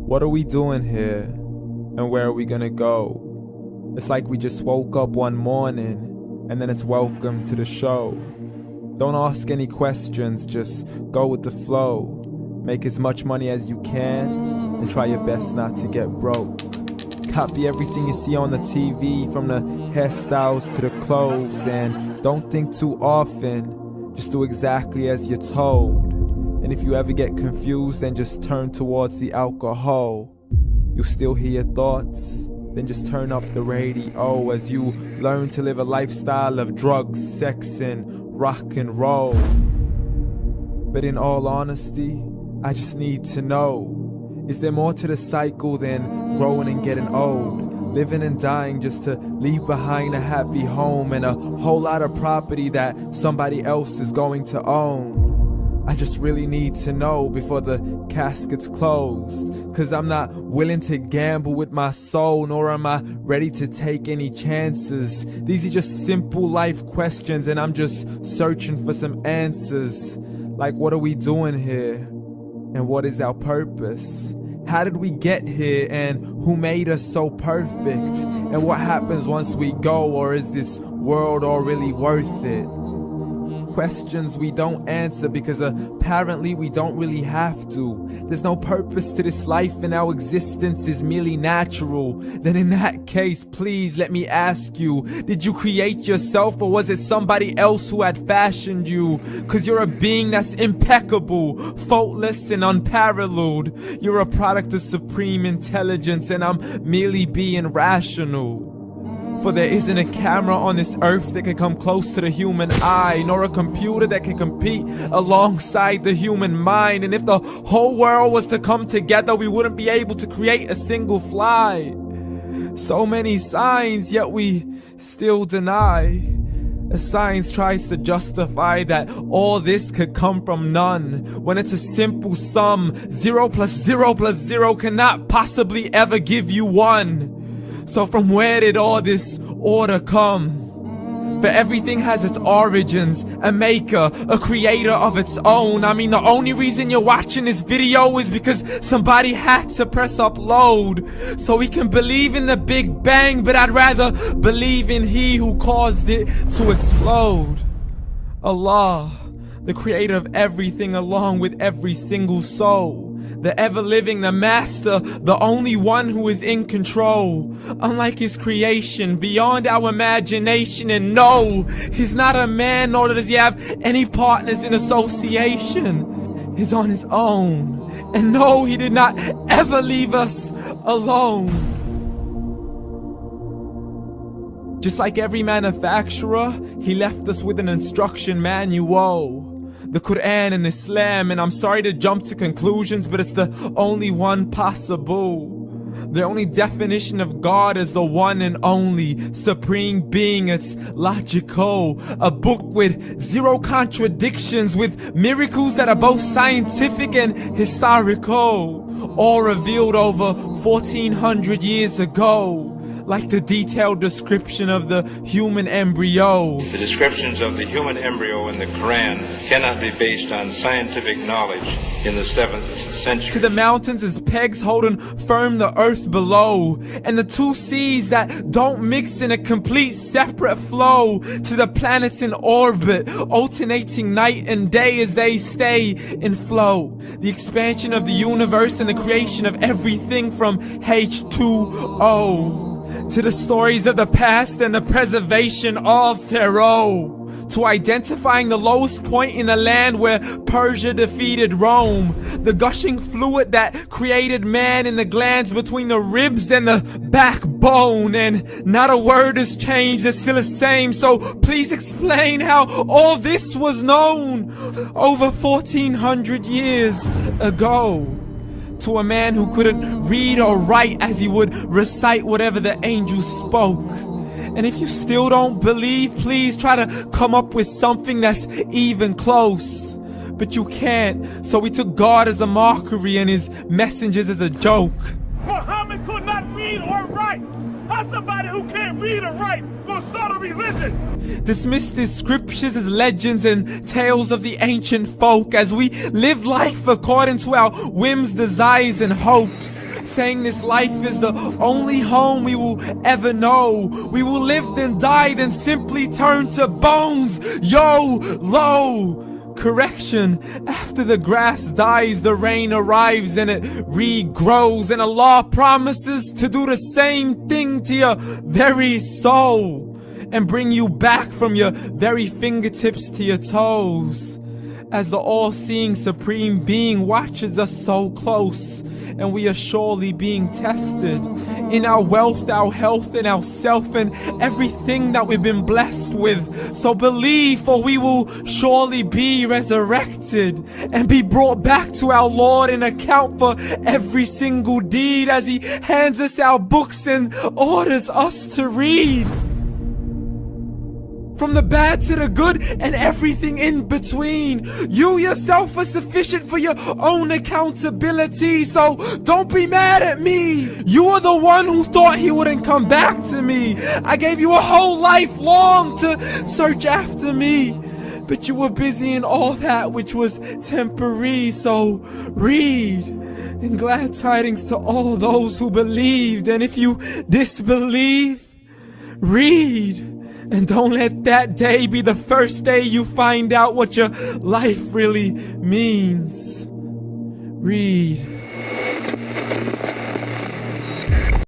What are we doing here? And where are we gonna go? It's like we just woke up one morning and then it's welcome to the show. Don't ask any questions, just go with the flow. Make as much money as you can and try your best not to get broke. Copy everything you see on the TV, from the hairstyles to the clothes, and don't think too often, just do exactly as you're told. And if you ever get confused, then just turn towards the alcohol. You'll still hear your thoughts, then just turn up the radio as you learn to live a lifestyle of drugs, sex, and rock and roll. But in all honesty, I just need to know, is there more to the cycle than growing and getting old? Living and dying just to leave behind a happy home and a whole lot of property that somebody else is going to own. I just really need to know before the casket's closed, 'cause I'm not willing to gamble with my soul, nor am I ready to take any chances. These are just simple life questions and I'm just searching for some answers. Like, what are we doing here? And what is our purpose? How did we get here, and who made us so perfect? And what happens once we go, or is this world all really worth it? Questions we don't answer because apparently we don't really have to. There's no purpose to this life and our existence is merely natural. Then in that case, please let me ask you, did you create yourself, or was it somebody else who had fashioned you? 'Cause you're a being that's impeccable, faultless and unparalleled. You're a product of supreme intelligence and I'm merely being rational. For there isn't a camera on this earth that can come close to the human eye, nor a computer that can compete alongside the human mind. And if the whole world was to come together, we wouldn't be able to create a single fly. So many signs, yet we still deny. As science tries to justify that all this could come from none, when it's a simple sum. 0 plus 0 plus 0 cannot possibly ever give you 1. So from where did all this order come? For everything has its origins, a maker, a creator of its own. I mean, the only reason you're watching this video is because somebody had to press upload. So we can believe in the Big Bang, but I'd rather believe in He who caused it to explode. Allah, the creator of everything along with every single soul. The ever-living, the master, the only one who is in control. Unlike his creation, beyond our imagination. And no, he's not a man, nor does he have any partners in association. He's on his own. And no, he did not ever leave us alone. Just like every manufacturer, he left us with an instruction manual. The Quran and Islam, and I'm sorry to jump to conclusions, but it's the only one possible. The only definition of God is the one and only supreme being. It's logical, a book with 0 contradictions, with miracles that are both scientific and historical, all revealed over 1400 years ago. Like the detailed description of the human embryo. The descriptions of the human embryo in the Quran cannot be based on scientific knowledge in the 7th century. To the mountains as pegs holding firm the earth below, and the 2 seas that don't mix in a complete separate flow. To the planets in orbit, alternating night and day as they stay in flow. The expansion of the universe and the creation of everything from H2O. To the stories of the past and the preservation of Pharaoh. To identifying the lowest point in the land where Persia defeated Rome. The gushing fluid that created man in the glands between the ribs and the backbone. And not a word has changed, it's still the same. So please explain how all this was known over 1400 years ago. To a man who couldn't read or write as he would recite whatever the angels spoke. And if you still don't believe, please try to come up with something that's even close. But you can't, so we took God as a mockery and his messengers as a joke. Muhammad could not read or write. How's somebody who can't read or write gonna start a religion? Dismissed his scriptures as legends and tales of the ancient folk as we live life according to our whims, desires, and hopes. saying this life is the only home we will ever know. We will live then die then simply turn to bones. YOLO. Correction, after the grass dies, the rain arrives and it regrows, and Allah promises to do the same thing to your very soul and bring you back from your very fingertips to your toes, as the all-seeing supreme being watches us so close, and we are surely being tested in our wealth, our health, and our self, and everything that we've been blessed with. So believe, for we will surely be resurrected and be brought back to our Lord and account for every single deed, as He hands us our books and orders us to read. From the bad to the good and everything in between. You yourself are sufficient for your own accountability, so don't be mad at me. You are the one who thought He wouldn't come back to me. I gave you a whole life long to search after me, but you were busy in all that which was temporary, so read. And glad tidings to all those who believed, and if you disbelieve, read. And don't let that day be the first day you find out what your life really means. Read.